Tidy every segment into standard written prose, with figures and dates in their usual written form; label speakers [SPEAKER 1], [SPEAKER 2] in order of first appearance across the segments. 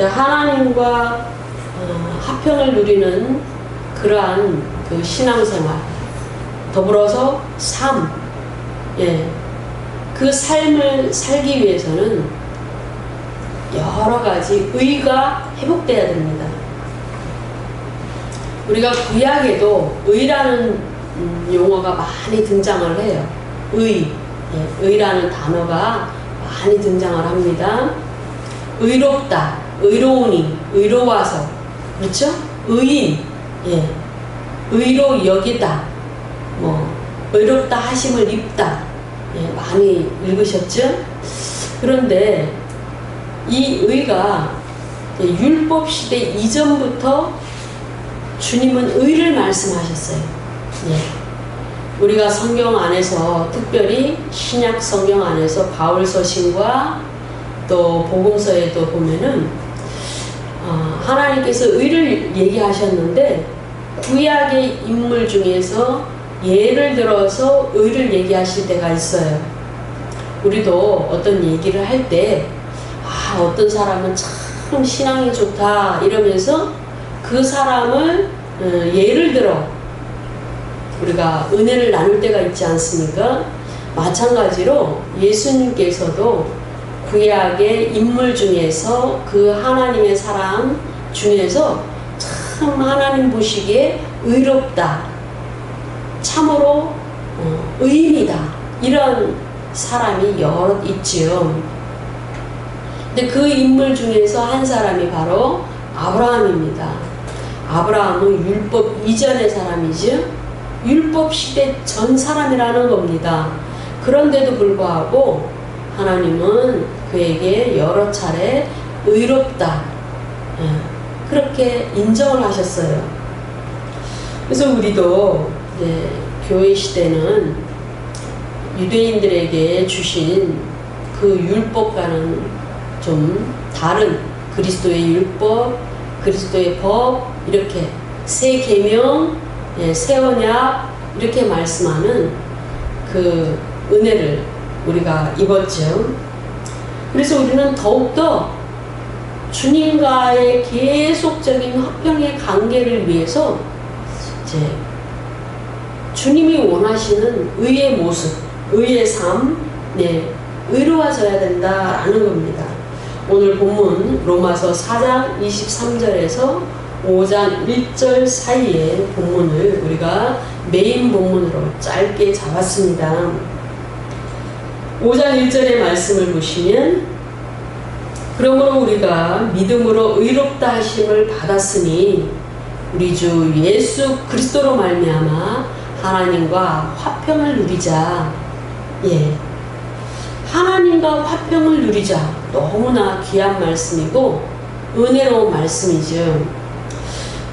[SPEAKER 1] 하나님과 화평을 누리는 그러한 그 신앙생활, 더불어서 삶, 그 삶을 살기 위해서는 여러 가지 의가 회복돼야 됩니다. 우리가 구약에도 의라는 용어가 많이 등장을 해요. 의라는 단어가 많이 등장을 합니다. 의롭다, 의로우니, 의로워서, 그렇죠? 의인, 의로 여기다, 의롭다 하심을 입다, 많이 읽으셨죠? 그런데 이 의가 율법 시대 이전부터 주님은 의를 말씀하셨어요. 우리가 성경 안에서, 특별히 신약 성경 안에서 바울 서신과 또 복음서에도 보면은 하나님께서 의를 얘기하셨는데, 구약의 인물 중에서 예를 들어서 의를 얘기하실 때가 있어요. 우리도 어떤 얘기를 할 때 어떤 사람은 참 신앙이 좋다 이러면서 그 사람을 예를 들어 우리가 은혜를 나눌 때가 있지 않습니까? 마찬가지로 예수님께서도 구약의 인물 중에서 그 하나님의 사람 중에서 참 하나님 보시기에 의롭다, 참으로 의인이다, 이런 사람이 여럿 있지요. 근데 그 인물 중에서 한 사람이 바로 아브라함입니다. 아브라함은 율법 이전의 사람이죠. 율법 시대 전 사람이라는 겁니다. 그런데도 불구하고 하나님은 그에게 여러 차례 의롭다, 그렇게 인정을 하셨어요. 그래서 우리도 교회 시대는 유대인들에게 주신 그 율법과는 좀 다른 그리스도의 율법, 그리스도의 법, 이렇게 새 계명, 새 언약 이렇게 말씀하는 그 은혜를 우리가 입었죠. 그래서 우리는 더욱더 주님과의 계속적인 화평의 관계를 위해서 이제 주님이 원하시는 의의 모습, 의의 삶, 의로워져야 된다라는 겁니다. 오늘 본문 로마서 4장 23절에서 5장 1절 사이의 본문을 우리가 메인 본문으로 짧게 잡았습니다. 5장 1절의 말씀을 보시면, 그러므로 우리가 믿음으로 의롭다 하심을 받았으니 우리 주 예수 그리스도로 말미암아 하나님과 화평을 누리자. 하나님과 화평을 누리자. 너무나 귀한 말씀이고 은혜로운 말씀이죠.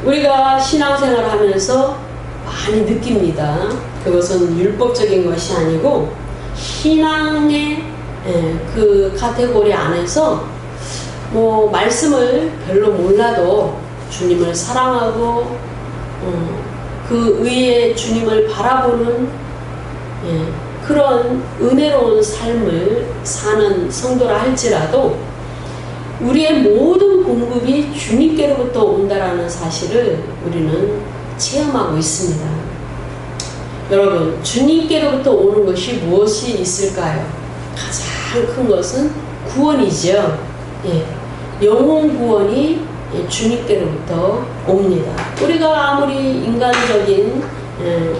[SPEAKER 1] 우리가 신앙생활을 하면서 많이 느낍니다. 그것은 율법적인 것이 아니고 신앙의 그 카테고리 안에서 말씀을 별로 몰라도 주님을 사랑하고 그 의의 주님을 바라보는 그런 은혜로운 삶을 사는 성도라 할지라도 우리의 모든 공급이 주님께로부터 온다라는 사실을 우리는 체험하고 있습니다. 여러분, 주님께로부터 오는 것이 무엇이 있을까요? 가장 큰 것은 구원이죠. 영혼 구원이 주님께로부터 옵니다. 우리가 아무리 인간적인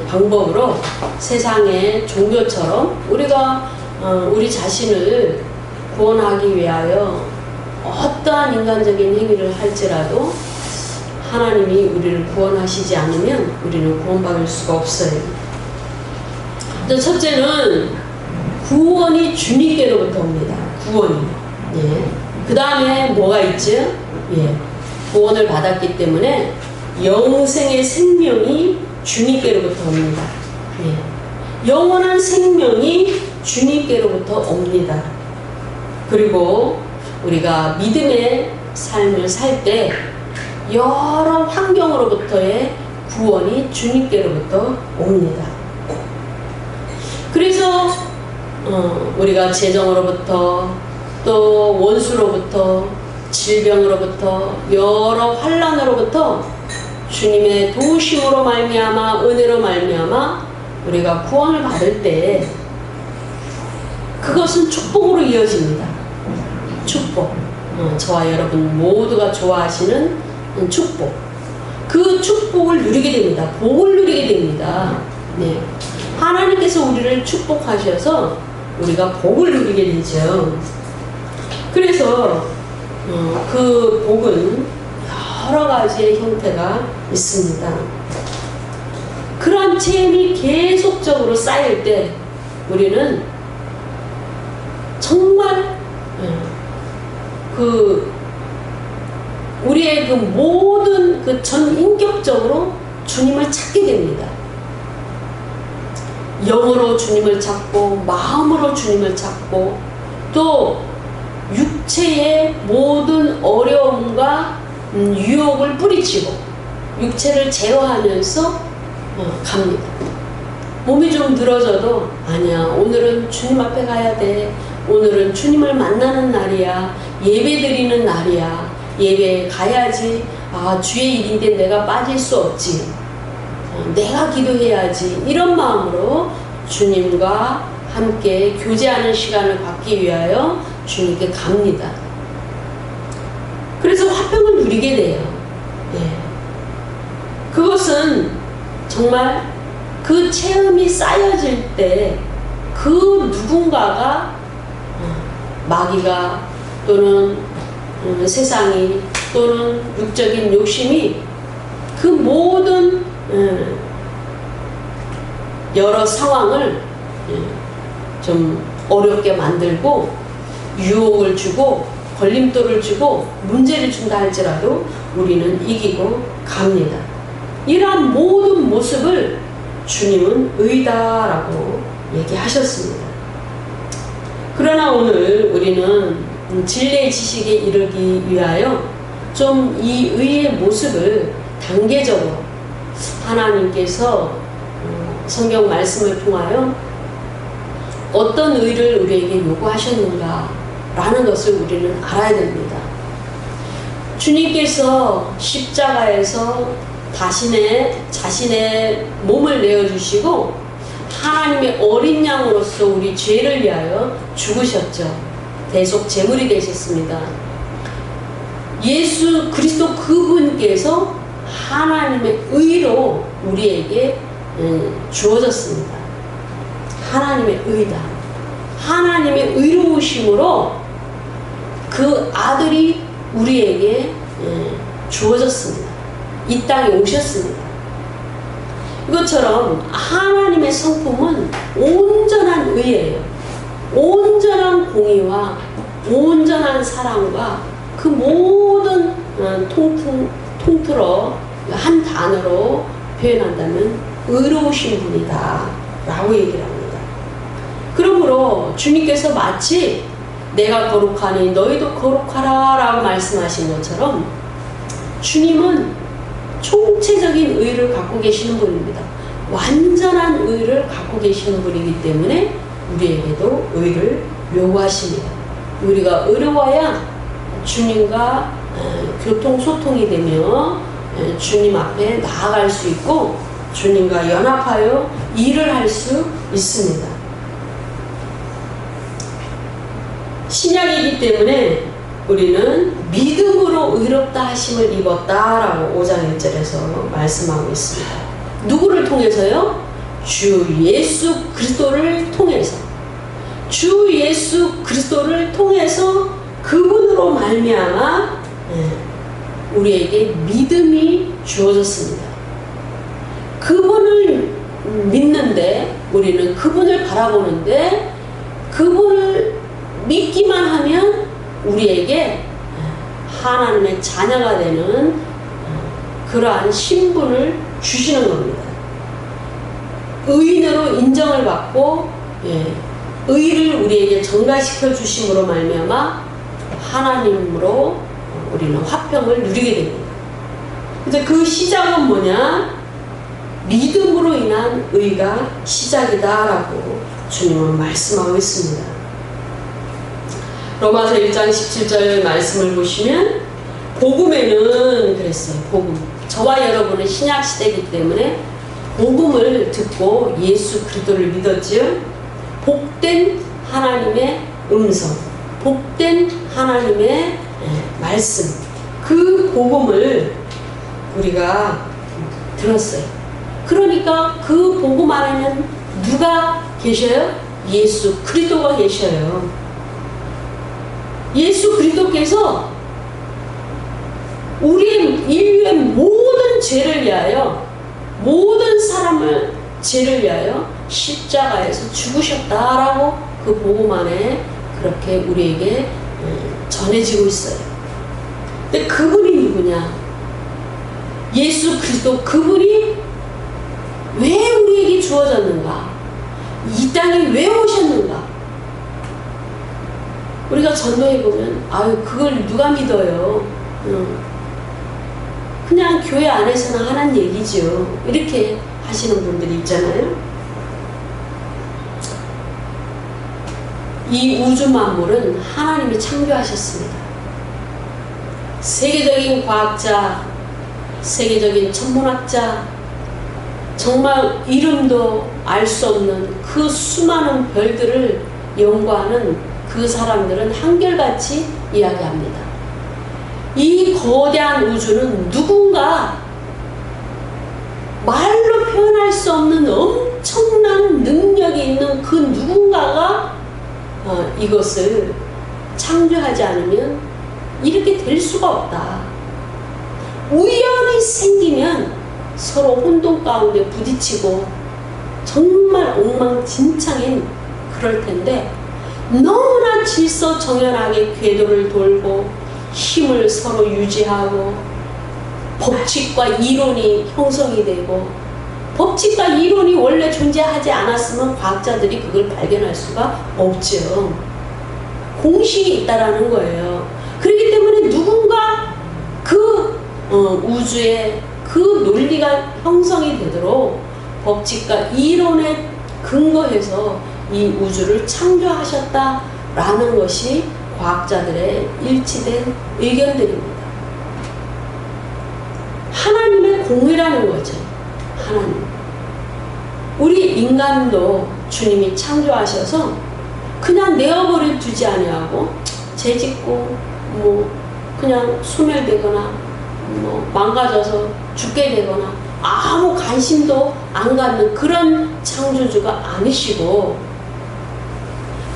[SPEAKER 1] 방법으로 세상의 종교처럼 우리가 우리 자신을 구원하기 위하여 어떠한 인간적인 행위를 할지라도 하나님이 우리를 구원하시지 않으면 우리는 구원받을 수가 없어요. 첫째는 구원이 주님께로부터 옵니다. 구원이. 그 다음에 뭐가 있죠? 구원을 받았기 때문에 영생의 생명이 주님께로부터 옵니다. 영원한 생명이 주님께로부터 옵니다. 그리고 우리가 믿음의 삶을 살 때 여러 환경으로부터의 구원이 주님께로부터 옵니다. 그래서 우리가 재정으로부터 또 원수로부터 질병으로부터 여러 환난으로부터 주님의 도우심으로 말미암아 은혜로 말미암아 우리가 구원을 받을 때 그것은 축복으로 이어집니다. 축복. 저와 여러분 모두가 좋아하시는 축복. 그 축복을 누리게 됩니다. 복을 누리게 됩니다. 네. 하나님께서 우리를 축복하셔서 우리가 복을 누리게 되죠. 그래서 그 복은 여러 가지의 형태가 있습니다. 그런 체험이 계속적으로 쌓일 때 우리는 정말 우리의 그 모든 그 전 인격적으로 주님을 찾게 됩니다. 영으로 주님을 찾고 마음으로 주님을 찾고 또 육체의 모든 어려움과 유혹을 뿌리치고 육체를 제어하면서 갑니다. 몸이 좀 늘어져도 아니야, 오늘은 주님 앞에 가야 돼. 오늘은 주님을 만나는 날이야. 예배 드리는 날이야. 예배에 가야지. 아, 주의 일인데 내가 빠질 수 없지. 내가 기도해야지. 이런 마음으로 주님과 함께 교제하는 시간을 갖기 위하여 주님께 갑니다. 그래서 화평을 누리게 돼요. 예. 그것은 정말 그 체험이 쌓여질 때 그 누군가가 마귀가 또는 세상이 또는 육적인 욕심이 그 모든 여러 상황을 좀 어렵게 만들고 유혹을 주고 걸림돌을 주고 문제를 준다 할지라도 우리는 이기고 갑니다. 이러한 모든 모습을 주님은 의다라고 얘기하셨습니다. 그러나 오늘 우리는 진리의 지식에 이르기 위하여 좀 이 의의 모습을 단계적으로 하나님께서 성경 말씀을 통하여 어떤 의를 우리에게 요구하셨는가 라는 것을 우리는 알아야 됩니다. 주님께서 십자가에서 자신의 몸을 내어주시고 하나님의 어린 양으로서 우리 죄를 위하여 죽으셨죠. 대속 제물이 되셨습니다. 예수 그리스도 그분께서 하나님의 의로 우리에게 주어졌습니다. 하나님의 의다. 하나님의 의로우심으로 그 아들이 우리에게 주어졌습니다. 이 땅에 오셨습니다. 이것처럼 하나님의 성품은 온전한 의예요. 온전한 공의와 온전한 사랑과 그 모든 통틀어 한 단어로 표현한다면 의로우신 분이다 라고 얘기를 합니다. 그러므로 주님께서 마치 내가 거룩하니 너희도 거룩하라 라고 말씀하신 것처럼 주님은 총체적인 의를 갖고 계시는 분입니다. 완전한 의를 갖고 계시는 분이기 때문에 우리에게도 의를 요구하십니다. 우리가 의로워야 주님과 교통소통이 되며 주님 앞에 나아갈 수 있고 주님과 연합하여 일을 할 수 있습니다. 신약이기 때문에 우리는 믿음으로 의롭다 하심을 입었다라고 5장 1절에서 말씀하고 있습니다. 누구를 통해서요? 주 예수 그리스도를 통해서. 주 예수 그리스도를 통해서 그분으로 말미암아 우리에게 믿음이 주어졌습니다. 그분을 믿는데 우리는 그분을 바라보는데 그분을 믿기만 하면 우리에게 하나님의 자녀가 되는 그러한 신분을 주시는 겁니다. 의인으로 인정을 받고 의를 우리에게 전가시켜 주심으로 말미암아 하나님으로 우리는 화평을 누리게 됩니다. 그래서 그 시작은 뭐냐? 믿음으로 인한 의가 시작이다라고 주님은 말씀하고 있습니다. 로마서 1장 17절 말씀을 보시면 복음에는 그랬어요. 복음. 저와 여러분은 신약 시대이기 때문에 복음을 듣고 예수 그리스도를 믿었지요. 복된 하나님의 음성, 복된 하나님의 말씀, 그 복음을 우리가 들었어요. 그러니까 그 복음 안에는 누가 계셔요? 예수 그리스도가 계셔요. 예수 그리스도께서 우리 인류의 모든 죄를 위하여, 모든 사람을 죄를 위하여 십자가에서 죽으셨다라고 그 복음 안에 그렇게 우리에게 전해지고 있어요. 근데 그분이 누구냐? 예수 그리스도, 그분이 왜 우리에게 주어졌는가? 이 땅에 왜 오셨는가? 우리가 전도해보면 아유 그걸 누가 믿어요? 그냥 교회 안에서는 하는 얘기죠. 이렇게 하시는 분들이 있잖아요. 이 우주 만물은 하나님이 창조하셨습니다. 세계적인 과학자, 세계적인 천문학자, 정말 이름도 알 수 없는 그 수많은 별들을 연구하는 그 사람들은 한결같이 이야기합니다. 이 거대한 우주는 누군가 말로 표현할 수 없는 엄청난 능력이 있는 그 누군가가 이것을 창조하지 않으면 이렇게 될 수가 없다. 우연히 생기면 서로 혼돈 가운데 부딪히고 정말 엉망진창인 그럴 텐데 너무나 질서정연하게 궤도를 돌고 힘을 서로 유지하고 법칙과 이론이 형성이 되고, 법칙과 이론이 원래 존재하지 않았으면 과학자들이 그걸 발견할 수가 없죠. 공식이 있다라는 거예요. 그렇기 때문에 누군가 그 우주의 그 논리가 형성이 되도록 법칙과 이론에 근거해서 이 우주를 창조하셨다라는 것이 과학자들의 일치된 의견들입니다. 하나님의 공이라는 거죠. 하나님. 우리 인간도 주님이 창조하셔서 그냥 내어버려 두지 아니하고 죄짓고 뭐 그냥 소멸되거나 뭐 망가져서 죽게 되거나 아무 관심도 안 갖는 그런 창조주가 아니시고,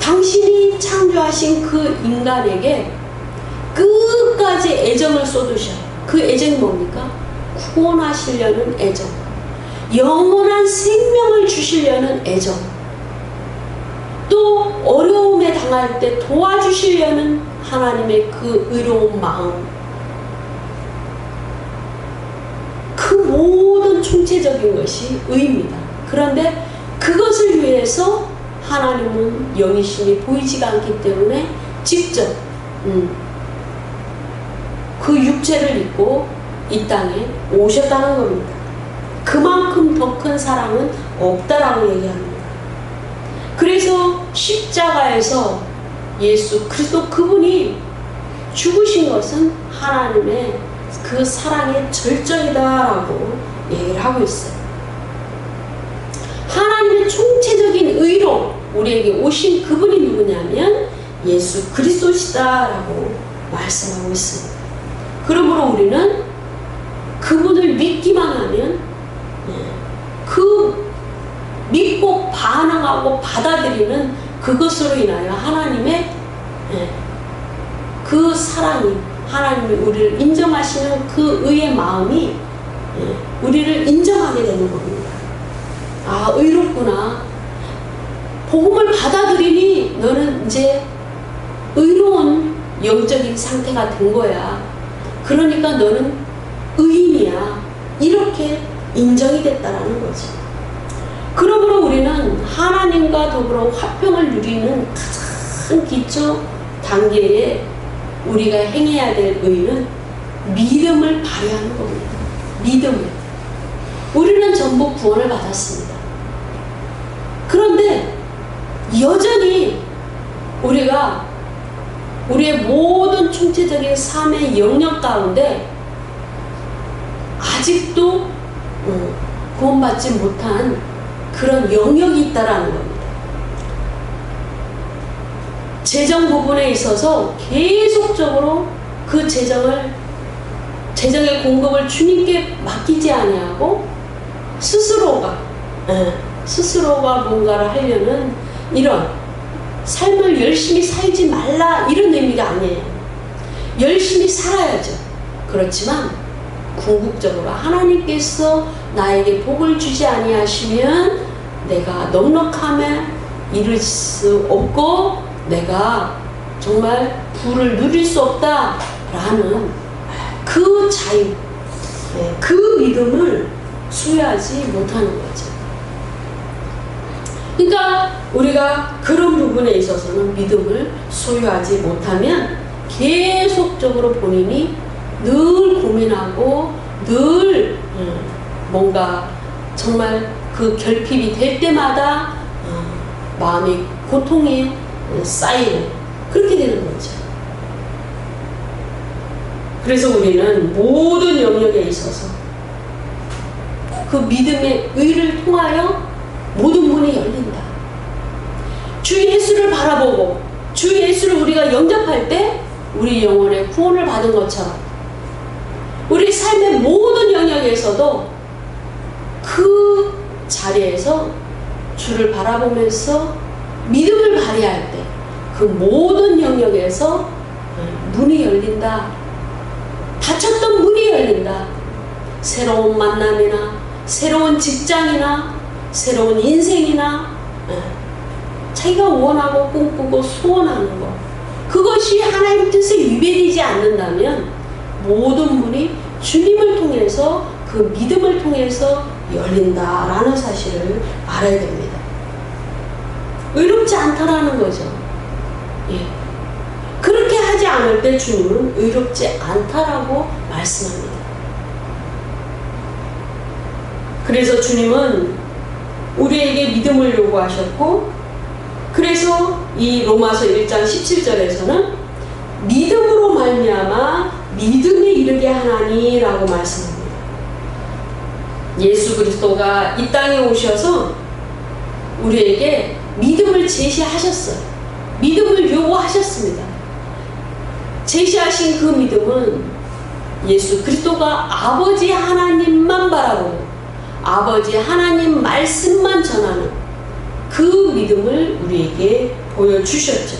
[SPEAKER 1] 당신이 창조하신 그 인간에게 끝까지 애정을 쏟으셔. 그 애정이 뭡니까? 구원하시려는 애정, 영원한 생명을 주시려는 애정, 또 어려움에 당할 때 도와주시려는 하나님의 그 의로운 마음, 그 모든 총체적인 것이 의입니다. 그런데 그것을 위해서 하나님은 영이신이 보이지가 않기 때문에 직접 그 육체를 입고 이 땅에 오셨다는 겁니다. 그만큼 더 큰 사랑은 없다라고 얘기합니다. 그래서 십자가에서 예수 그리스도 그분이 죽으신 것은 하나님의 그 사랑의 절정이다라고 얘기를 하고 있어요. 하나님의 총체적인 의로 우리에게 오신 그분이 누구냐면 예수 그리스도시다라고 말씀하고 있습니다. 그러므로 우리는 그분을 믿기만 하면 그 믿고 반응하고 받아들이는 그것으로 인하여 하나님의 그 사랑이, 하나님이 우리를 인정하시는 그 의의 마음이 우리를 인정하게 되는 겁니다. 아, 의롭구나. 복음을 받아들이니 너는 이제 의로운 영적인 상태가 된 거야. 그러니까 너는 의인이야. 이렇게 인정이 됐다라는 거지. 그러므로 우리는 하나님과 더불어 화평을 누리는 가장 기초 단계에 우리가 행해야 될 의는 믿음을 발휘하는 겁니다. 믿음을. 우리는 전부 구원을 받았습니다. 그런데 여전히 우리가 우리의 모든 총체적인 삶의 영역 가운데 아직도 구원받지 못한 그런 영역이 있다라는 겁니다. 재정 부분에 있어서 계속적으로 그 재정의 공급을 주님께 맡기지 아니하고 스스로가 뭔가를 하려는 이런 삶을 열심히 살지 말라 이런 의미가 아니에요. 열심히 살아야죠. 그렇지만 궁극적으로 하나님께서 나에게 복을 주지 아니하시면 내가 넉넉함에 이를 수 없고 내가 정말 부를 누릴 수 없다라는 그 자유, 그 믿음을 소유하지 못하는 거죠. 그러니까 우리가 그런 부분에 있어서는 믿음을 소유하지 못하면 계속적으로 본인이 늘 고민하고 늘 뭔가 정말 그 결핍이 될 때마다 마음의 고통이 쌓이는 그렇게 되는 거죠. 그래서 우리는 모든 영역에 있어서 그 믿음의 의를 통하여 모든 문이 열린다. 주 예수를 바라보고 주 예수를 우리가 영접할 때 우리 영혼의 구원을 받은 것처럼 우리 삶의 모든 영역에서도 그 자리에서 주를 바라보면서 믿음을 발휘할 때 그 모든 영역에서 문이 열린다. 닫혔던 문이 열린다. 새로운 만남이나 새로운 직장이나 새로운 인생이나 자기가 원하고 꿈꾸고 소원하는 것 그것이 하나님 뜻에 위배되지 않는다면 모든 문이 주님을 통해서 그 믿음을 통해서 열린다라는 사실을 알아야 됩니다. 의롭지 않다라는 거죠. 예. 그렇게 하지 않을 때 주님은 의롭지 않다라고 말씀합니다. 그래서 주님은 우리에게 믿음을 요구하셨고 그래서 이 로마서 1장 17절에서는 믿음으로 말미암아 믿음에 이르게 하나니라고 말씀합니다. 예수 그리스도가 이 땅에 오셔서 우리에게 믿음을 제시하셨어요. 믿음을 요구하셨습니다. 제시하신 그 믿음은 예수 그리스도가 아버지 하나님만 바라보고 아버지 하나님 말씀만 전하는 그 믿음을 우리에게 보여주셨죠.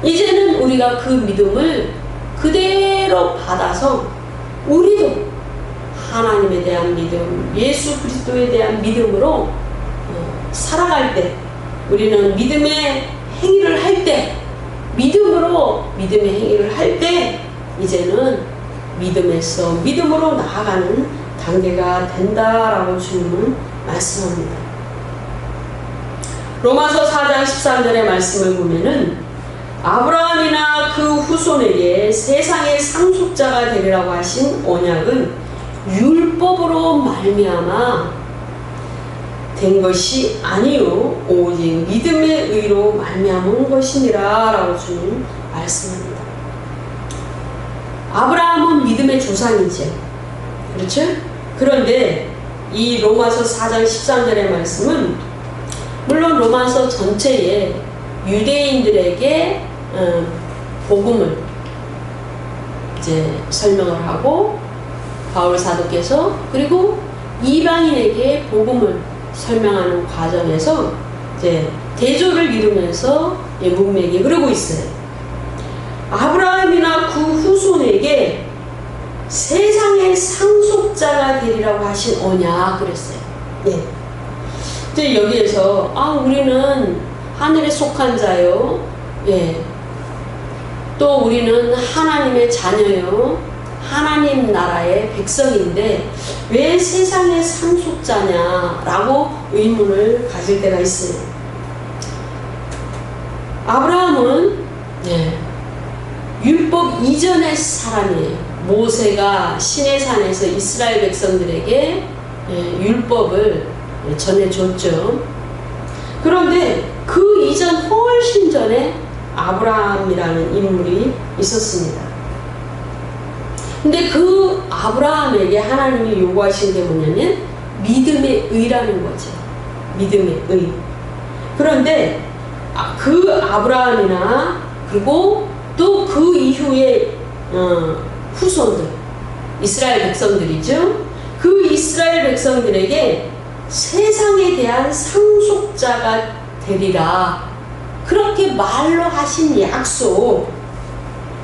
[SPEAKER 1] 이제는 우리가 그 믿음을 그대로 받아서 우리도 하나님에 대한 믿음, 예수 그리스도에 대한 믿음으로 살아갈 때 우리는 믿음의 행위를 할 때 믿음으로 믿음의 행위를 할 때 이제는 믿음에서 믿음으로 나아가는 단계가 된다라고 주님은 말씀합니다. 로마서 4장 13절의 말씀을 보면은 아브라함이나 그 후손에게 세상의 상속자가 되리라고 하신 언약은 율법으로 말미암아 된 것이 아니요 오직 믿음의 의로 말미암은 것이니라 라고 주님 말씀합니다. 아브라함은 믿음의 조상이죠. 그렇죠? 그런데 이 로마서 4장 13절의 말씀은 물론 로마서 전체에 유대인들에게 복음을 이제 설명을 하고 바울 사도께서 그리고 이방인에게 복음을 설명하는 과정에서 이제 대조를 이루면서 문맥이 흐르고 있어요. 아브라함이나 그 후손에게 세상의 상속자가 되리라고 하신 언약 그랬어요. 네. 이제 여기에서 우리는 하늘에 속한 자요. 예. 또 우리는 하나님의 자녀요. 하나님 나라의 백성인데 왜 세상의 상속자냐라고 의문을 가질 때가 있어요. 아브라함은 율법 이전의 사람이에요. 모세가 시내산에서 이스라엘 백성들에게 율법을 전해줬죠. 그런데 그 이전 훨씬 전에 아브라함이라는 인물이 있었습니다. 근데 그 아브라함에게 하나님이 요구하신 게 뭐냐면 믿음의 의라는 거죠. 믿음의 의. 그런데 그 아브라함이나 그리고 또 그 이후에 후손들, 이스라엘 백성들이죠. 그 이스라엘 백성들에게 세상에 대한 상속자가 되리라. 그렇게 말로 하신 약속,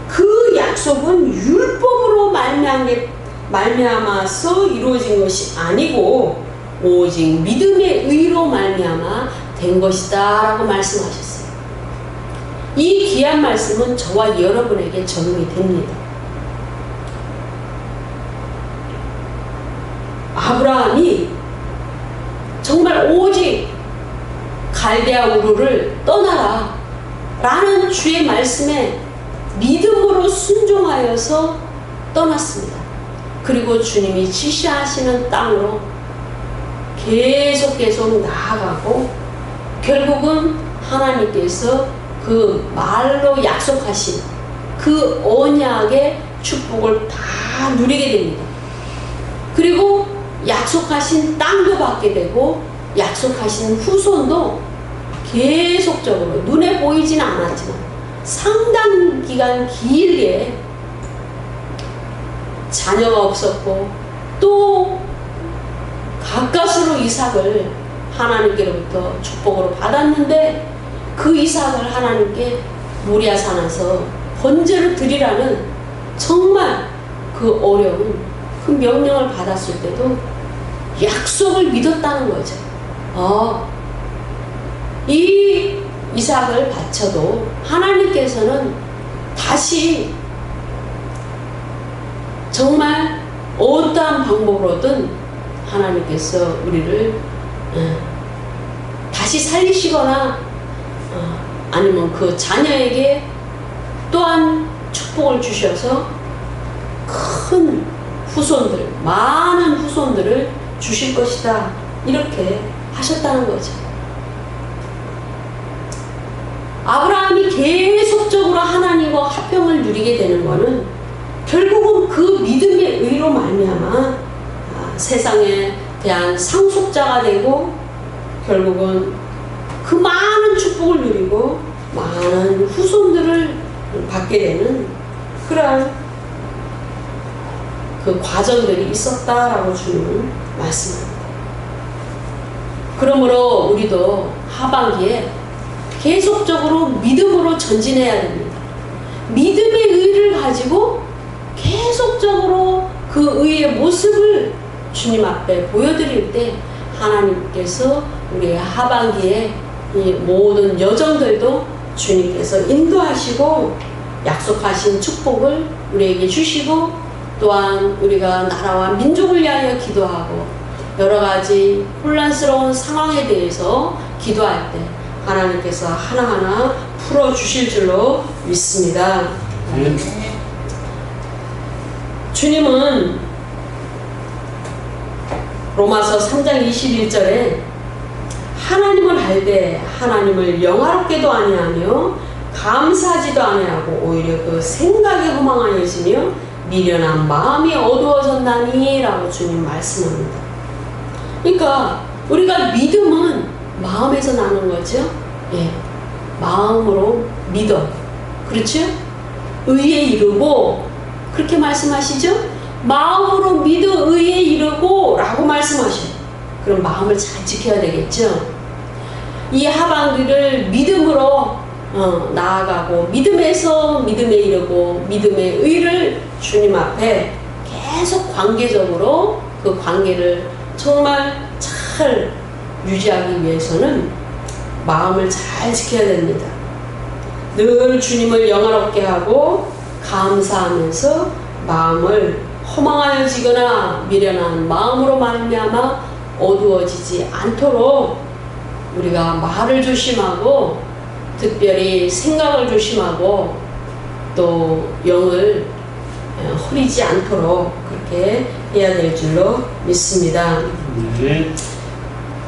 [SPEAKER 1] 그 약속은 율법으로 말미암아서 이루어진 것이 아니고 오직 믿음의 의로 말미암아 된 것이다 라고 말씀하셨어요. 이 귀한 말씀은 저와 여러분에게 적용이 됩니다. 아브라함이 정말 오직 갈대아 우르를 떠나라 라는 주의 말씀에 믿음으로 순종하여서 떠났습니다. 그리고 주님이 지시하시는 땅으로 계속 나아가고 결국은 하나님께서 그 말로 약속하신 그 언약의 축복을 다 누리게 됩니다. 그리고 약속하신 땅도 받게 되고 약속하신 후손도 계속적으로 눈에 보이지는 않았지만 상당 기간 길게 자녀가 없었고 또 가까스로 이삭을 하나님께로부터 축복으로 받았는데 그 이삭을 하나님께 모리아 산에서 번제로 드리라는 정말 그 어려운 그 명령을 받았을 때도 약속을 믿었다는 거죠. 이 이삭을 바쳐도 하나님께서는 다시 정말 어떠한 방법으로든 하나님께서 우리를 다시 살리시거나 아니면 그 자녀에게 또한 축복을 주셔서 큰 후손들, 많은 후손들을 주실 것이다 이렇게 하셨다는 거죠. 아브라함이 계속적으로 하나님과 화평을 누리게 되는 것은 결국은 그 믿음의 의로 말미암아 세상에 대한 상속자가 되고 결국은 그 많은 축복을 누리고 많은 후손들을 받게 되는 그러한 그 과정들이 있었다라고 주님은 말씀합니다. 그러므로 우리도 하반기에 계속적으로 믿음으로 전진해야 됩니다. 믿음의 의를 가지고 계속적으로 그 의의 모습을 주님 앞에 보여드릴 때 하나님께서 우리의 하반기에 이 모든 여정들도 주님께서 인도하시고 약속하신 축복을 우리에게 주시고 또한 우리가 나라와 민족을 위하여 기도하고 여러 가지 혼란스러운 상황에 대해서 기도할 때 하나님께서 하나하나 풀어주실 줄로 믿습니다. 주님은 로마서 3장 21절에 하나님을 알되 하나님을 영화롭게도 아니하며 감사하지도 아니하고 오히려 그 생각에 허망하여지며 미련한 마음이 어두워졌나니 라고 주님 말씀합니다. 그러니까 우리가 믿음은 마음에서 나는 거죠. 예, 마음으로 믿어. 그렇죠? 의에 이르고 그렇게 말씀하시죠? 마음으로 믿어 의에 이르고 라고 말씀하셔요. 그럼 마음을 잘 지켜야 되겠죠? 이 하반기를 믿음으로 나아가고 믿음에서 믿음에 이르고 믿음의 의를 주님 앞에 계속 관계적으로 그 관계를 정말 잘 유지하기 위해서는 마음을 잘 지켜야 됩니다. 늘 주님을 영화롭게 하고 감사하면서 마음을 허망하여지거나 미련한 마음으로 말미암아 어두워지지 않도록 우리가 말을 조심하고 특별히 생각을 조심하고 또 영을 흐리지 않도록 그렇게 해야 될 줄로 믿습니다.
[SPEAKER 2] 네.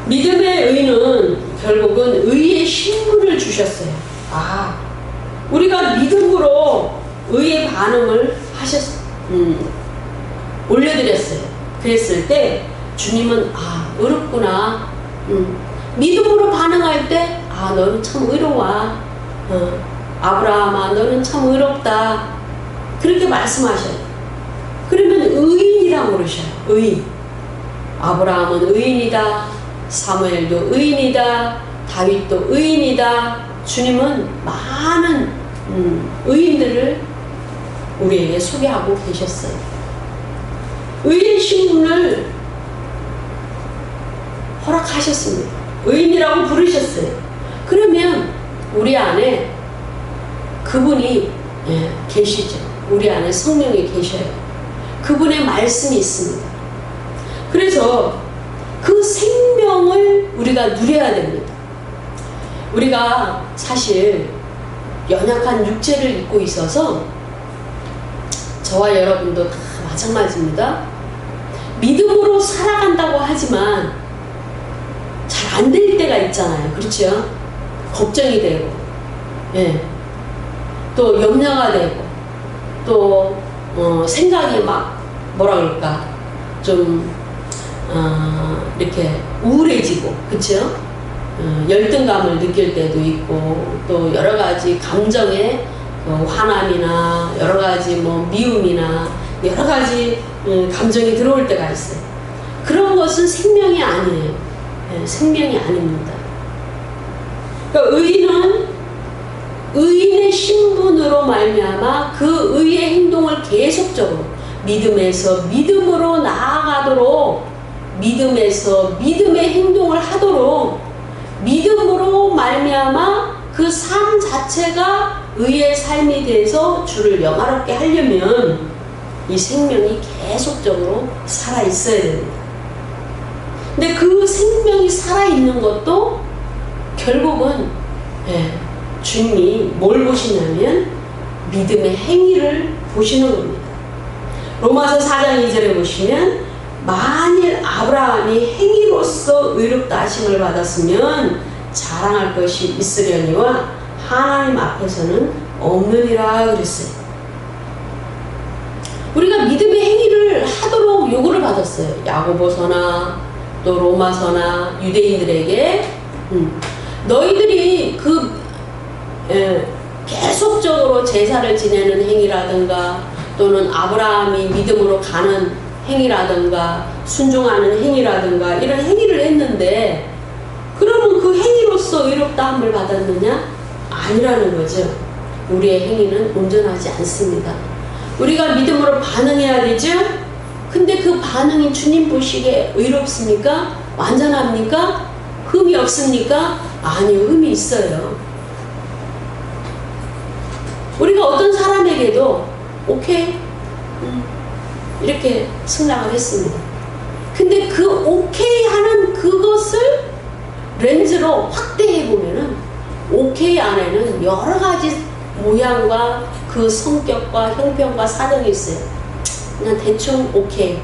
[SPEAKER 1] 믿음의 의는 결국은 의의 신분을 주셨어요. 우리가 믿음으로 의의 반응을 올려드렸어요. 그랬을 때 주님은 의롭구나. 믿음으로 반응할 때 너는 참 의로워. 아브라함아 너는 참 의롭다. 그렇게 말씀하셔요. 그러면 의인이라고 그러셔요. 의인. 아브라함은 의인이다. 사무엘도 의인이다. 다윗도 의인이다. 주님은 많은 의인들을 우리에게 소개하고 계셨어요. 의인 신분을 허락하셨습니다. 의인이라고 부르셨어요. 그러면 우리 안에 그분이 계시죠. 우리 안에 성령이 계셔요. 그분의 말씀이 있습니다. 그래서 그 생명을 우리가 누려야 됩니다. 우리가 사실 연약한 육체를 입고 있어서 저와 여러분도 다 마찬가지입니다. 믿음으로 살아간다고 하지만 잘 안 될 때가 있잖아요. 그렇죠? 걱정이 되고, 또 염려가 되고, 또 생각이 막 뭐라 그럴까 좀 이렇게 우울해지고, 그렇죠? 열등감을 느낄 때도 있고, 또 여러 가지 감정의 화남이나 여러 가지 미움이나 여러 가지 감정이 들어올 때가 있어요. 그런 것은 생명이 아니에요. 생명이 아닙니다. 그러니까 의인은 의인의 신분으로 말미암아 그 의의 행동을 계속적으로 믿음에서 믿음으로 나아가도록, 믿음에서 믿음의 행동을 하도록, 믿음으로 말미암아 그 삶 자체가 의의 삶이 돼서 주를 영화롭게 하려면 이 생명이 계속적으로 살아 있어야 됩니다. 근데 그 생명이 살아있는 것도 결국은 주님이 뭘 보시냐면 믿음의 행위를 보시는 겁니다. 로마서 4장 2절에 보시면 만일 아브라함이 행위로서 의롭다 하심을 받았으면 자랑할 것이 있으려니와 하나님 앞에서는 없느니라 그랬어요. 우리가 믿음의 행위를 하도록 요구를 받았어요. 야고보서나 또 로마서나 유대인들에게 너희들이 계속적으로 제사를 지내는 행위라든가 또는 아브라함이 믿음으로 가는 행위라든가 순종하는 행위라든가 이런 행위를 했는데 그러면 그 행위로서 의롭다함을 받았느냐? 아니라는 거죠. 우리의 행위는 온전하지 않습니다. 우리가 믿음으로 반응해야 되죠? 근데 그 반응이 주님 보시기에 의롭습니까? 완전합니까? 흠이 없습니까? 아니요, 흠이 있어요. 우리가 어떤 사람에게도 오케이 이렇게 승낙을 했습니다. 근데 그 오케이 하는 그것을 렌즈로 확대해 보면은 오케이 안에는 여러 가지 모양과 그 성격과 형편과 사정이 있어요. 그냥 대충 오케이.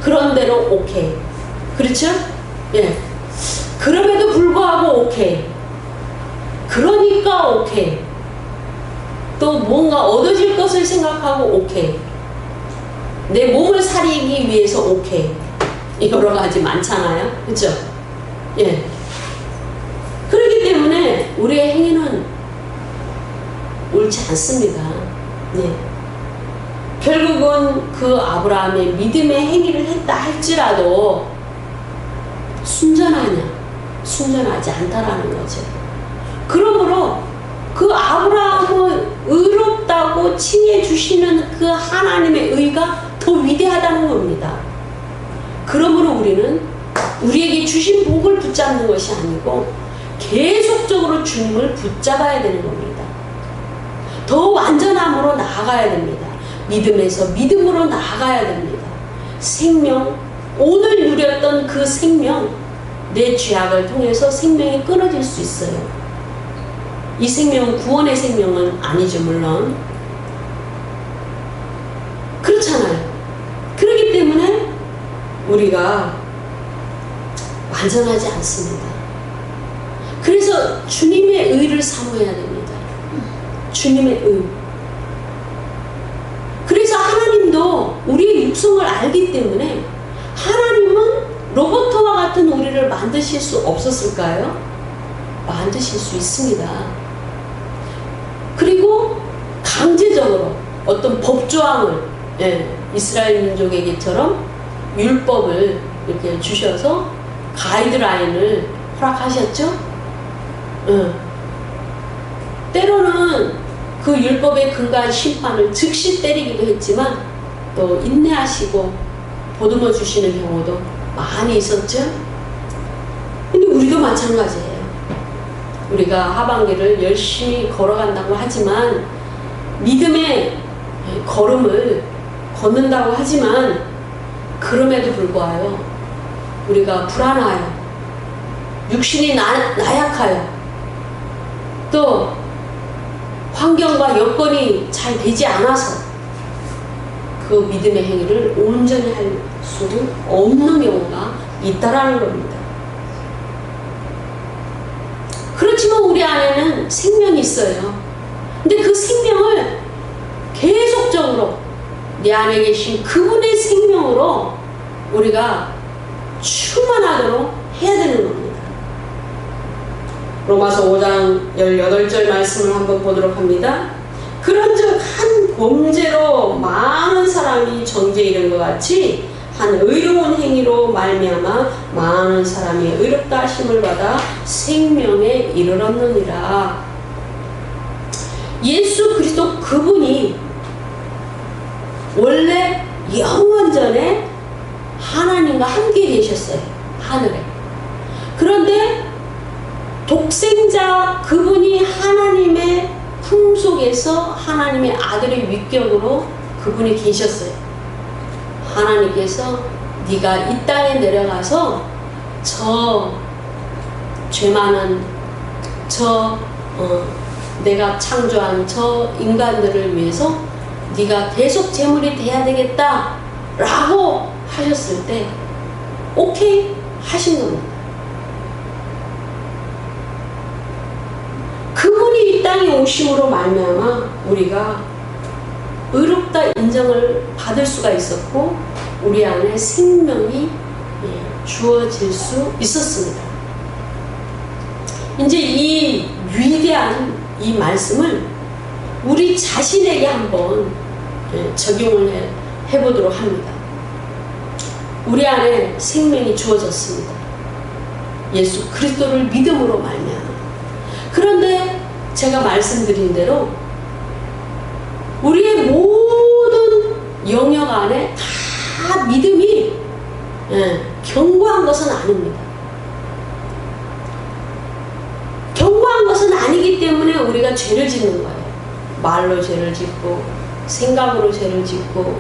[SPEAKER 1] 그런 대로 오케이. 그렇죠? 그럼에도 불구하고 오케이. 그러니까 오케이. 또 뭔가 얻어질 것을 생각하고 오케이. 내 몸을 살리기 위해서 오케이. 여러 가지 많잖아요. 그렇죠? 그렇기 때문에 우리의 행위는 옳지 않습니다. 결국은 그 아브라함의 믿음의 행위를 했다 할지라도 순전하냐? 순전하지 않다라는 거죠. 그러므로 그 아브라함을 의롭다고 칭해 주시는 그 하나님의 의가 더 위대하다는 겁니다. 그러므로 우리는 우리에게 주신 복을 붙잡는 것이 아니고 계속적으로 주님을 붙잡아야 되는 겁니다. 더 완전함으로 나아가야 됩니다. 믿음에서 믿음으로 나아가야 됩니다. 생명, 오늘 누렸던 그 생명, 내 죄악을 통해서 생명이 끊어질 수 있어요. 이 생명은 구원의 생명은 아니죠, 물론. 그렇잖아요. 그렇기 때문에 우리가 완전하지 않습니다. 그래서 주님의 의를 사모해야 됩니다. 주님의 의. 그래서 하나님도 우리의 육성을 알기 때문에 하나님은 로봇과 같은 우리를 만드실 수 없었을까요? 만드실 수 있습니다. 그리고 강제적으로 어떤 법조항을 이스라엘 민족에게처럼 율법을 이렇게 주셔서 가이드라인을 허락하셨죠? 때로는 그 율법에 근거한 심판을 즉시 때리기도 했지만 또 인내하시고 보듬어 주시는 경우도 많이 있었죠? 근데 우리도 마찬가지예요. 우리가 하반기를 열심히 걸어간다고 하지만 믿음의 걸음을 걷는다고 하지만 그럼에도 불구하고 우리가 불안하여 육신이 나약하여 또 환경과 여건이 잘 되지 않아서 그 믿음의 행위를 온전히 할 수 없는 경우가 있다라는 겁니다. 그렇지만 우리 안에는 생명이 있어요. 근데 그 생명을 계속적으로 내 안에 계신 그분의 생명으로 우리가 충만하도록 해야 되는 겁니다. 로마서 5장 18절 말씀을 한번 보도록 합니다. 그런즉 한 범죄로 많은 사람이 정죄에 이른 것 같이 한 의로운 행위로 말미암아 많은 사람이 의롭다 하심을 받아 생명에 이르렀느니라. 예수 그리스도 그분이 원래 영원전에 하나님과 함께 계셨어요. 하늘에. 그런데 독생자 그분이 하나님의 품속에서 하나님의 아들의 위격으로 그분이 계셨어요. 하나님께서 네가 이 땅에 내려가서 저 죄 많은 내가 창조한 저 인간들을 위해서 네가 대속 제물이 돼야 되겠다 라고 하셨을 때 오케이 하신 겁니다. 그분이 이 땅에 오심으로 말미암아 우리가 의롭다 인정을 받을 수가 있었고 우리 안에 생명이 주어질 수 있었습니다. 이제 이 위대한 이 말씀을 우리 자신에게 한번 적용을 해보도록 합니다. 우리 안에 생명이 주어졌습니다. 예수 그리스도를 믿음으로 말미암아. 그런데 제가 말씀드린 대로 우리의 모든 영역 안에 다 믿음이 견고한 것은 아닙니다. 견고한 것은 아니기 때문에 우리가 죄를 짓는 거예요. 말로 죄를 짓고 생각으로 죄를 짓고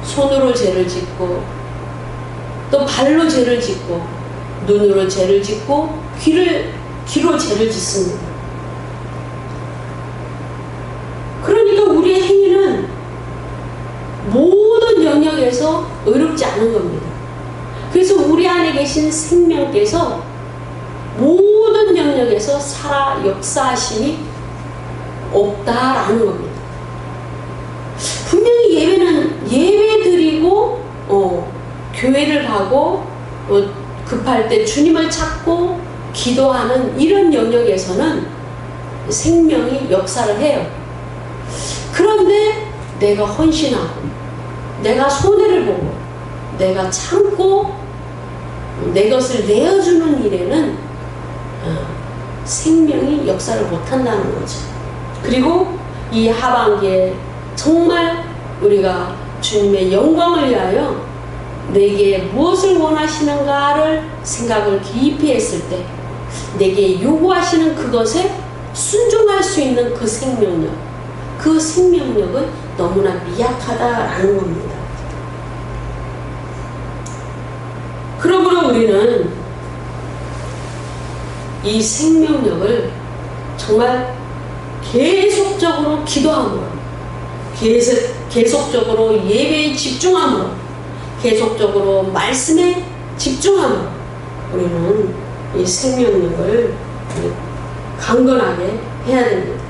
[SPEAKER 1] 손으로 죄를 짓고 또 발로 죄를 짓고 눈으로 죄를 짓고 귀로 죄를 짓습니다. 그러니까 우리의 행위는 모든 영역에서 의롭지 않은 겁니다. 그래서 우리 안에 계신 생명께서 모든 영역에서 살아 역사하심이 없다라는 겁니다. 분명히 예배는 예배 드리고 교회를 가고 급할 때 주님을 찾고 기도하는 이런 영역에서는 생명이 역사를 해요. 그런데 내가 헌신하고 내가 손해를 보고 내가 참고 내 것을 내어주는 일에는 생명이 역사를 못한다는 거죠. 그리고 이 하반기에 정말 우리가 주님의 영광을 위하여 내게 무엇을 원하시는가를 생각을 깊이 했을 때 내게 요구하시는 그것에 순종할 수 있는 그 생명력은 너무나 미약하다라는 겁니다. 그러므로 우리는 이 생명력을 정말 계속적으로 기도함으로, 계속적으로 예배에 집중함으로, 계속적으로 말씀에 집중함으로 우리는 이 생명력을 강건하게 해야 됩니다.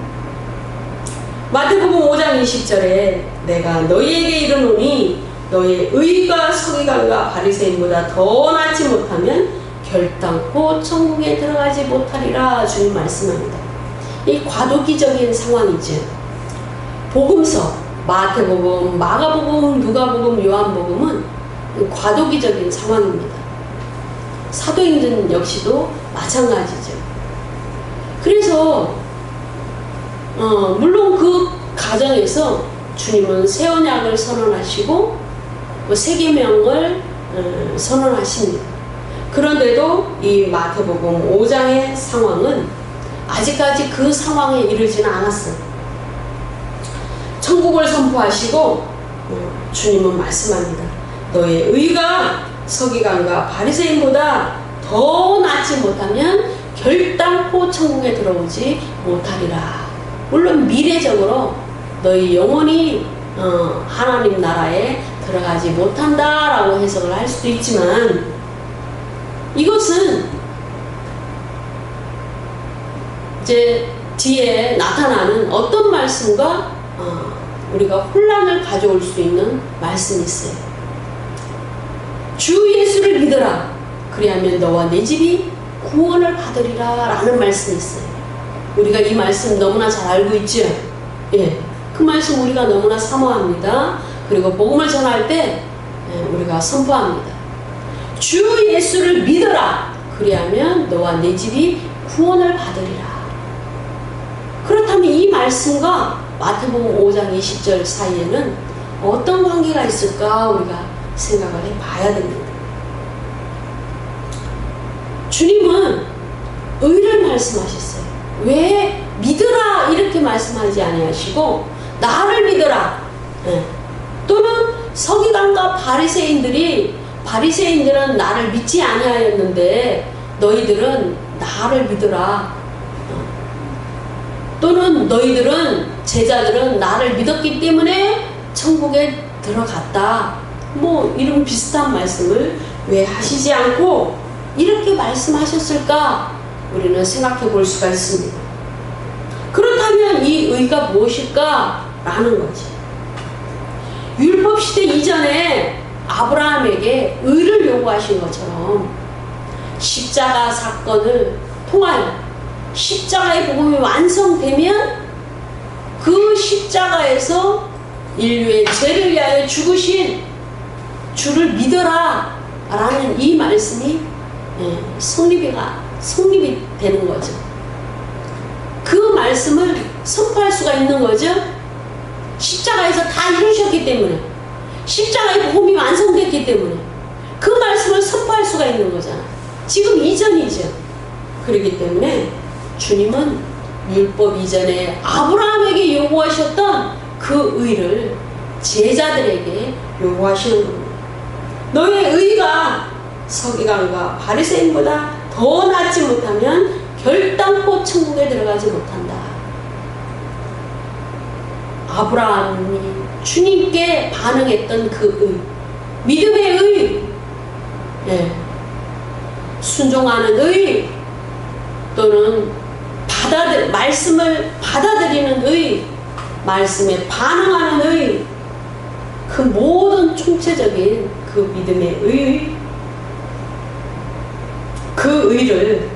[SPEAKER 1] 마태복음 5장 20절에 내가 너희에게 이르노니 너의 의가 서기관과 바리새인보다 더 낫지 못하면 결단코 천국에 들어가지 못하리라 주님 말씀합니다. 이 과도기적인 상황이죠. 복음서 마태복음, 마가복음, 누가복음, 요한복음은 과도기적인 상황입니다. 사도행전 역시도 마찬가지죠. 그래서 물론 그 가정에서 주님은 새 언약을 선언하시고 새 계명을 선언하십니다. 그런데도 이 마태복음 5장의 상황은 아직까지 그 상황에 이르지는 않았어요. 천국을 선포하시고 주님은 말씀합니다. 너의 의가 서기관과 바리새인보다 더 낫지 못하면 결단코 천국에 들어오지 못하리라. 물론 미래적으로 너희 영혼이 하나님 나라에 들어가지 못한다라고 해석을 할 수도 있지만 이것은 이제 뒤에 나타나는 어떤 말씀과 우리가 혼란을 가져올 수 있는 말씀이 있어요. 주 예수를 믿어라. 그리하면 너와 내 집이 구원을 받으리라 라는 말씀이 있어요. 우리가 이 말씀 너무나 잘 알고 있죠? 예, 그 말씀 우리가 너무나 사모합니다. 그리고 복음을 전할 때 우리가 선포합니다. 주 예수를 믿어라. 그리하면 너와 내 집이 구원을 받으리라. 그렇다면 이 말씀과 마태복음 5장 20절 사이에는 어떤 관계가 있을까 우리가 생각을 해봐야 됩니다. 주님은 의를 말씀하셨어요. 왜 믿으라 이렇게 말씀하지 아니하시고 나를 믿어라. 또는 서기관과 바리새인들은 나를 믿지 아니하였는데 너희들은 나를 믿으라. 또는 너희들은 제자들은 나를 믿었기 때문에 천국에 들어갔다. 뭐 이런 비슷한 말씀을 왜 하시지 않고 이렇게 말씀하셨을까? 우리는 생각해 볼 수가 있습니다. 그렇다면 이 의가 무엇일까? 라는 거지. 율법 시대 이전에 아브라함에게 의를 요구하신 것처럼 십자가 사건을 통하여 십자가의 복음이 완성되면 그 십자가에서 인류의 죄를 위하여 죽으신 주를 믿어라 라는 이 말씀이 성립이 되는 거죠. 그 말씀을 선포할 수가 있는 거죠. 십자가에서 다 이루셨기 때문에, 십자가의 복음이 완성됐기 때문에 그 말씀을 선포할 수가 있는 거잖아. 지금 이전이죠. 그렇기 때문에 주님은 율법 이전에 아브라함에게 요구하셨던 그 의를 제자들에게 요구하시는 겁니다. 너의 의가 서기관과 바리새인보다 더 낫지 못하면 결단코 천국에 들어가지 못한다. 아브라함이 주님께 반응했던 그 의, 믿음의 의, 순종하는 의, 또는 말씀을 받아들이는 의, 말씀에 반응하는 의, 그 모든 총체적인 그 믿음의 의, 그 의를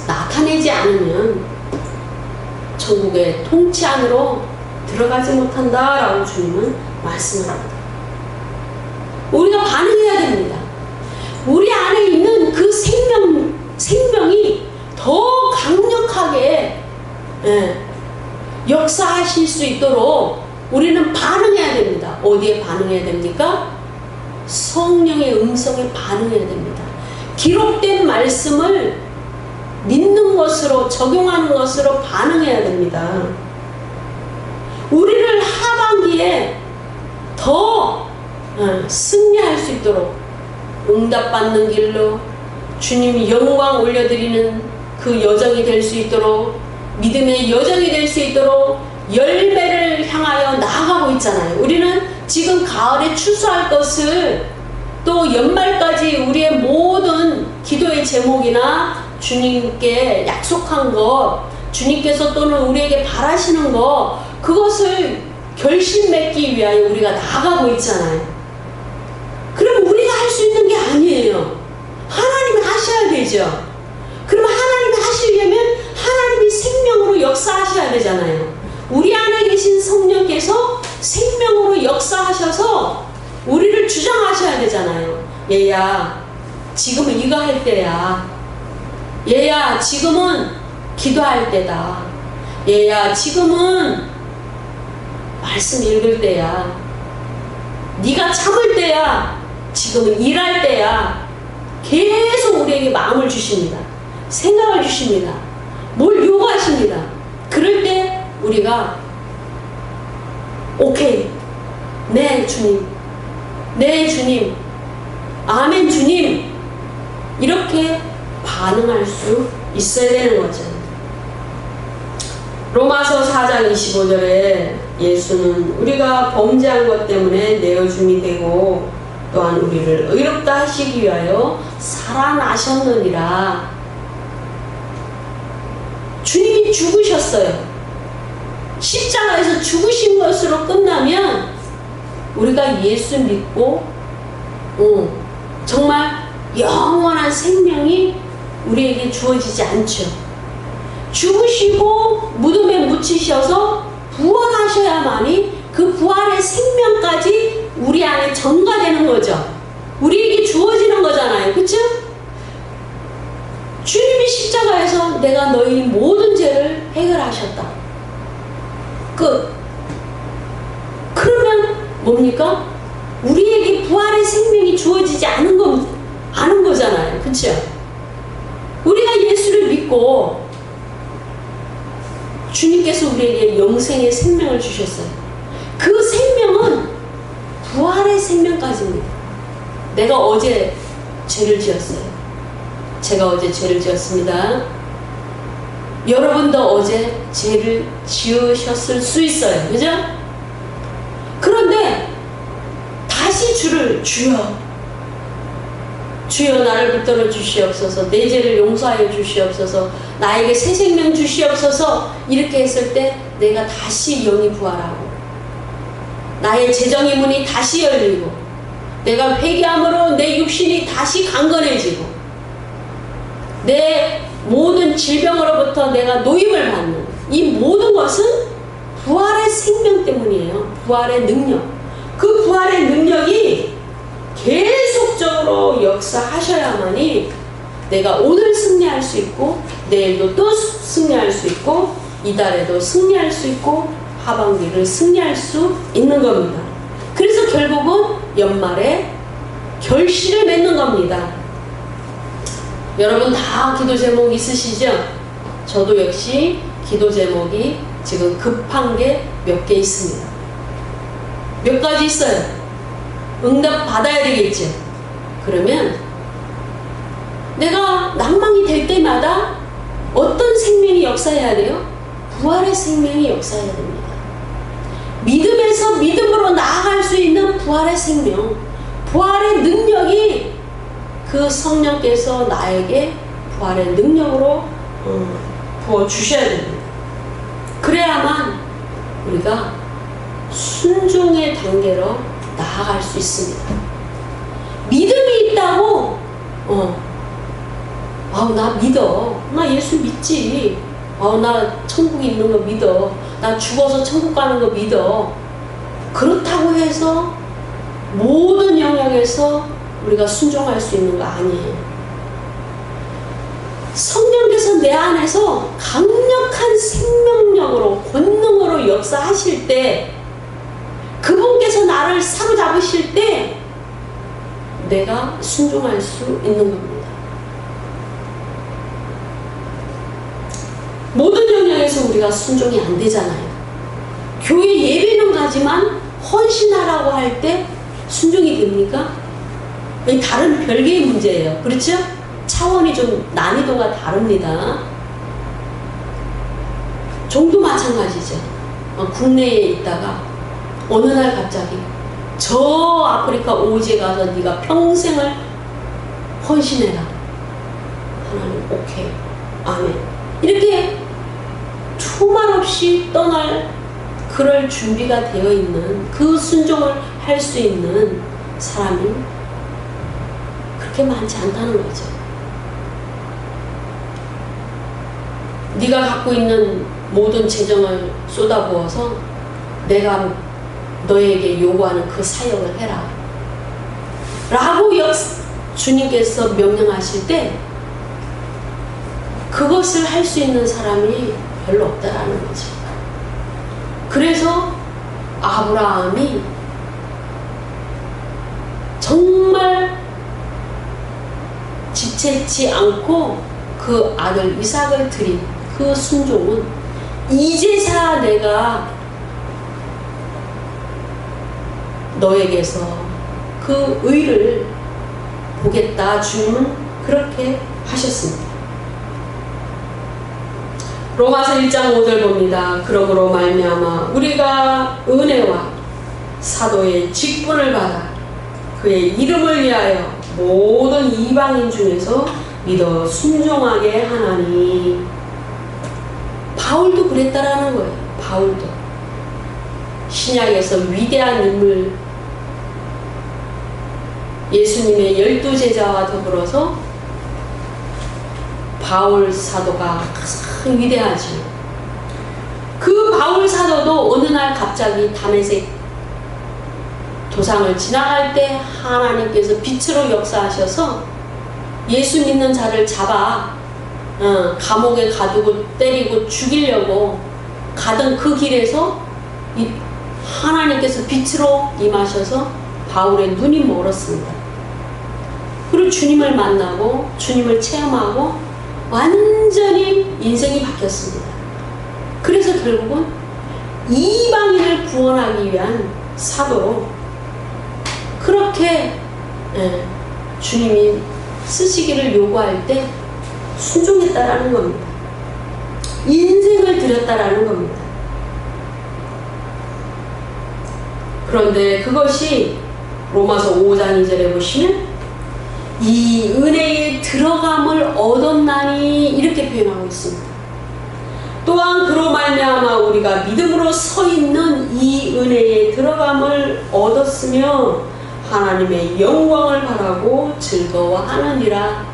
[SPEAKER 1] 나타내지 않으면 천국의 통치 안으로 들어가지 못한다라고 주님은 말씀합니다. 우리가 반응해야 됩니다. 우리 안에 있는 그 생명이 더 강력하게 역사하실 수 있도록 우리는 반응해야 됩니다. 어디에 반응해야 됩니까? 성령의 음성에 반응해야 됩니다. 기록된 말씀을 믿는 것으로, 적용하는 것으로 반응해야 됩니다. 우리를 하반기에 더 승리할 수 있도록 응답받는 길로 주님 영광 올려드리는 그 여정이 될 수 있도록, 믿음의 여정이 될 수 있도록 열매를 향하여 나아가고 있잖아요. 우리는 지금 가을에 추수할 것을 또 연말까지 우리의 모든 기도의 제목이나 주님께 약속한 것, 주님께서 또는 우리에게 바라시는 거, 그것을 결심 맺기 위하여 우리가 나아가고 있잖아요. 그럼 우리가 할 수 있는 게 아니에요. 하나님이 하셔야 되죠. 그럼 하나님이 하시려면 하나님이 생명으로 역사하셔야 되잖아요. 우리 안에 계신 성령께서 생명으로 역사하셔서 우리를 주장하셔야 되잖아요. 얘야, 지금은 이거 할 때야. 얘야, 지금은 기도할 때다. 얘야, 지금은 말씀 읽을 때야. 네가 참을 때야. 지금은 일할 때야. 계속 우리에게 마음을 주십니다. 생각을 주십니다. 뭘 요구하십니다. 그럴 때 우리가 오케이, 네 주님, 네 주님, 아멘 주님, 이렇게 반응할 수 있어야 되는 거죠. 로마서 4장 25절에 예수는 우리가 범죄한 것 때문에 내어줌이 되고 또한 우리를 의롭다 하시기 위하여 살아나셨느니라. 주님이 죽으셨어요. 십자가에서 죽으신 것으로 끝나면 우리가 예수 믿고 정말 영원한 생명이 우리에게 주어지지 않죠. 죽으시고 무덤에 묻히셔서 부활하셔야만이 그 부활의 생명까지 우리 안에 전가되는 거죠. 우리에게 주어지는 거잖아요. 그쵸? 주님이 십자가에서 내가 너희 모든 죄를 해결하셨다. 끝. 그러면 뭡니까? 우리에게 부활의 생명이 주어지지 않은 거잖아요. 그쵸? 우리가 예수를 믿고 주님께서 우리에게 영생의 생명을 주셨어요. 그 생명은 부활의 생명까지입니다. 내가 어제 죄를 지었어요. 제가 어제 죄를 지었습니다. 여러분도 어제 죄를 지으셨을 수 있어요. 그죠? 그런데 다시 주여 나를 붙들어 주시옵소서, 내 죄를 용서하여 주시옵소서, 나에게 새 생명 주시옵소서, 이렇게 했을 때 내가 다시 영이 부활하고 나의 재정의 문이 다시 열리고 내가 회개함으로 내 육신이 다시 강건해지고 내 모든 질병으로부터 내가 노임을 받는 이 모든 것은 부활의 생명 때문이에요. 부활의 능력. 그 부활의 능력이 계속적으로 역사하셔야만이 내가 오늘 승리할 수 있고 내일도 또 승리할 수 있고 이달에도 승리할 수 있고 하반기를 승리할 수 있는 겁니다. 그래서 결국은 연말에 결실을 맺는 겁니다. 여러분 다 기도 제목 있으시죠? 저도 역시 기도 제목이 지금 급한 게 몇 개 있습니다. 몇 가지 있어요. 응답 받아야 되겠죠. 그러면 내가 낭망이 될 때마다 어떤 생명이 역사해야 돼요? 부활의 생명이 역사해야 됩니다. 믿음에서 믿음으로 나아갈 수 있는 부활의 생명, 부활의 능력이 그 성령께서 나에게 부활의 능력으로 부어주셔야 됩니다. 그래야만 우리가 순종의 단계로 나아갈 수 있습니다. 믿음이 있다고 나 믿어, 나 예수 믿지, 나 천국에 있는 거 믿어, 나 죽어서 천국 가는 거 믿어, 그렇다고 해서 모든 영역에서 우리가 순종할 수 있는 거 아니에요. 성령께서 내 안에서 강력한 생명력으로 권능으로 역사하실 때, 그분께서 나를 사로잡으실 때 내가 순종할 수 있는 겁니다. 모든 영역에서 우리가 순종이 안 되잖아요. 교회 예배는 가지만 헌신하라고 할 때 순종이 됩니까? 다른 별개의 문제예요. 그렇죠? 차원이 좀 난이도가 다릅니다. 종도 마찬가지죠. 국내에 있다가 어느 날 갑자기 저 아프리카 오지에 가서 네가 평생을 헌신해라. 하나님 오케이, 아멘, 이렇게 아무 말 없이 떠날 그럴 준비가 되어 있는, 그 순종을 할 수 있는 사람이 그렇게 많지 않다는 거죠. 네가 갖고 있는 모든 재정을 쏟아부어서 내가 너에게 요구하는 그 사역을 해라 라고 주님께서 명령하실 때 그것을 할 수 있는 사람이 별로 없다라는 거죠. 그래서 아브라함이 정말 지체치 않고 그 아들 이삭을 드린 그 순종은 이제서야 내가 너에게서 그 의를 보겠다. 주님은 그렇게 하셨습니다. 로마서 1장 5절 봅니다. 그러므로 말미암아 우리가 은혜와 사도의 직분을 받아 그의 이름을 위하여 모든 이방인 중에서 믿어 순종하게 하나니. 바울도 그랬다라는 거예요. 바울도 신약에서 위대한 인물, 예수님의 12제자와 더불어서 바울 사도가 가장 위대하죠. 그 바울 사도도 어느 날 갑자기 다메섹 도상을 지나갈 때 하나님께서 빛으로 역사하셔서 예수 믿는 자를 잡아 감옥에 가두고 때리고 죽이려고 가던 그 길에서 하나님께서 빛으로 임하셔서 바울의 눈이 멀었습니다. 그리고 주님을 만나고 주님을 체험하고 완전히 인생이 바뀌었습니다. 그래서 결국은 이방인을 구원하기 위한 사도로 그렇게 주님이 쓰시기를 요구할 때 순종했다라는 겁니다. 인생을 드렸다라는 겁니다. 그런데 그것이 로마서 5장 2절에 보시면 이 은혜에 들어감을 얻었나니 이렇게 표현하고 있습니다. 또한 그로 말미암아 우리가 믿음으로 서 있는 이 은혜에 들어감을 얻었으며 하나님의 영광을 바라고 즐거워하느니라.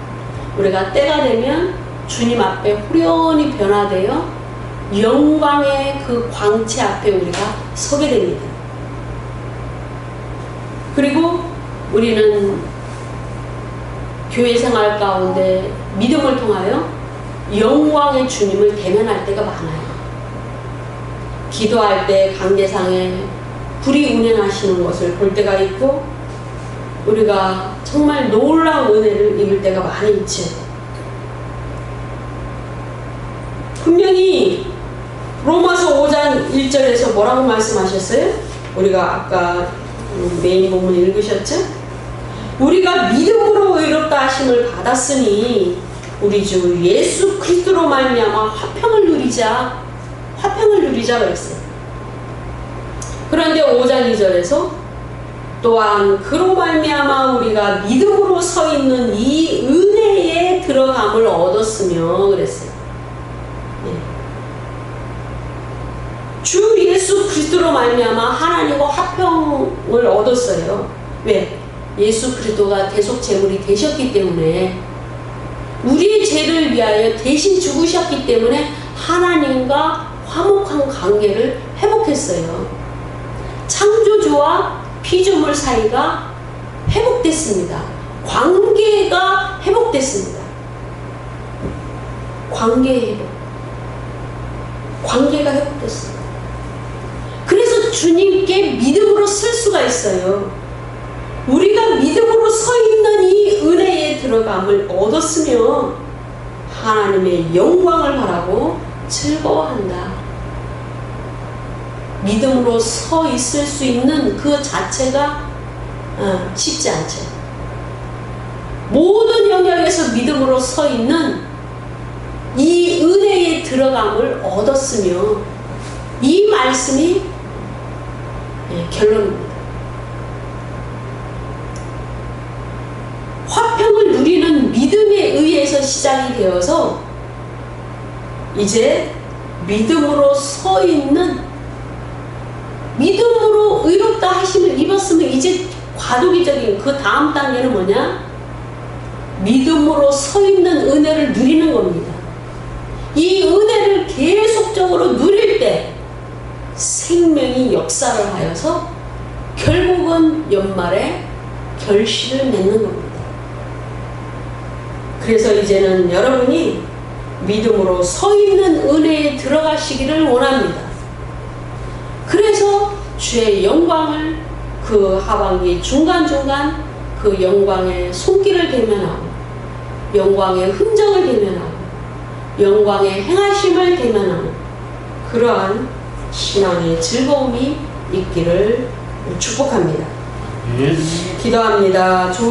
[SPEAKER 1] 우리가 때가 되면 주님 앞에 후련히 변화되어 영광의 그 광채 앞에 우리가 서게 됩니다. 그리고 우리는 교회 생활 가운데 믿음을 통하여 영광의 주님을 대면할 때가 많아요. 기도할 때 강대상에 불이 운행하시는 것을 볼 때가 있고 우리가 정말 놀라운 은혜를 입을 때가 많이 있죠. 분명히 로마서 5장 1절에서 뭐라고 말씀하셨어요? 우리가 아까 메인 본문 읽으셨죠? 우리가 믿음으로 의롭다 하심을 받았으니 우리 주 예수 그리스도로 말미암아 화평을 누리자 그랬어요. 그런데 5장 2절에서 또한 그로 말미암아 우리가 믿음으로 서 있는 이 은혜에 들어감을 얻었으며 그랬어요. 주 예수 그리스도로 말미암아 하나님과 화평을 얻었어요. 왜? 예수 그리스도가 대속 제물이 되셨기 때문에 우리의 죄를 위하여 대신 죽으셨기 때문에 하나님과 화목한 관계를 회복했어요. 창조주와 피조물 사이가 회복됐습니다. 관계가 회복됐습니다. 관계가 회복됐습니다. 그래서 주님께 믿음으로 쓸 수가 있어요. 우리가 믿음으로 서 있는 이 은혜에 들어감을 얻었으며 하나님의 영광을 바라고 즐거워한다. 믿음으로 서 있을 수 있는 그 자체가 쉽지 않죠. 모든 영역에서 믿음으로 서 있는 이 은혜에 들어감을 얻었으며 이 말씀이 결론입니다. 화평을 누리는 믿음에 의해서 시작이 되어서 이제 믿음으로 서 있는, 믿음으로 의롭다 하심을 입었으면 이제 과도기적인 그 다음 단계는 뭐냐? 믿음으로 서 있는 은혜를 누리는 겁니다. 이 은혜를 계속적으로 누릴 때 생명이 역사를 하여서 결국은 연말에 결실을 맺는 겁니다. 그래서 이제는 여러분이 믿음으로 서 있는 은혜에 들어가시기를 원합니다. 그래서 주의 영광을 그 하반기 중간중간 그 영광의 손길을 대면하고 영광의 흔적을 대면하고 영광의 행하심을 대면하는 그러한 신앙의 즐거움이 있기를 축복합니다. 기도합니다.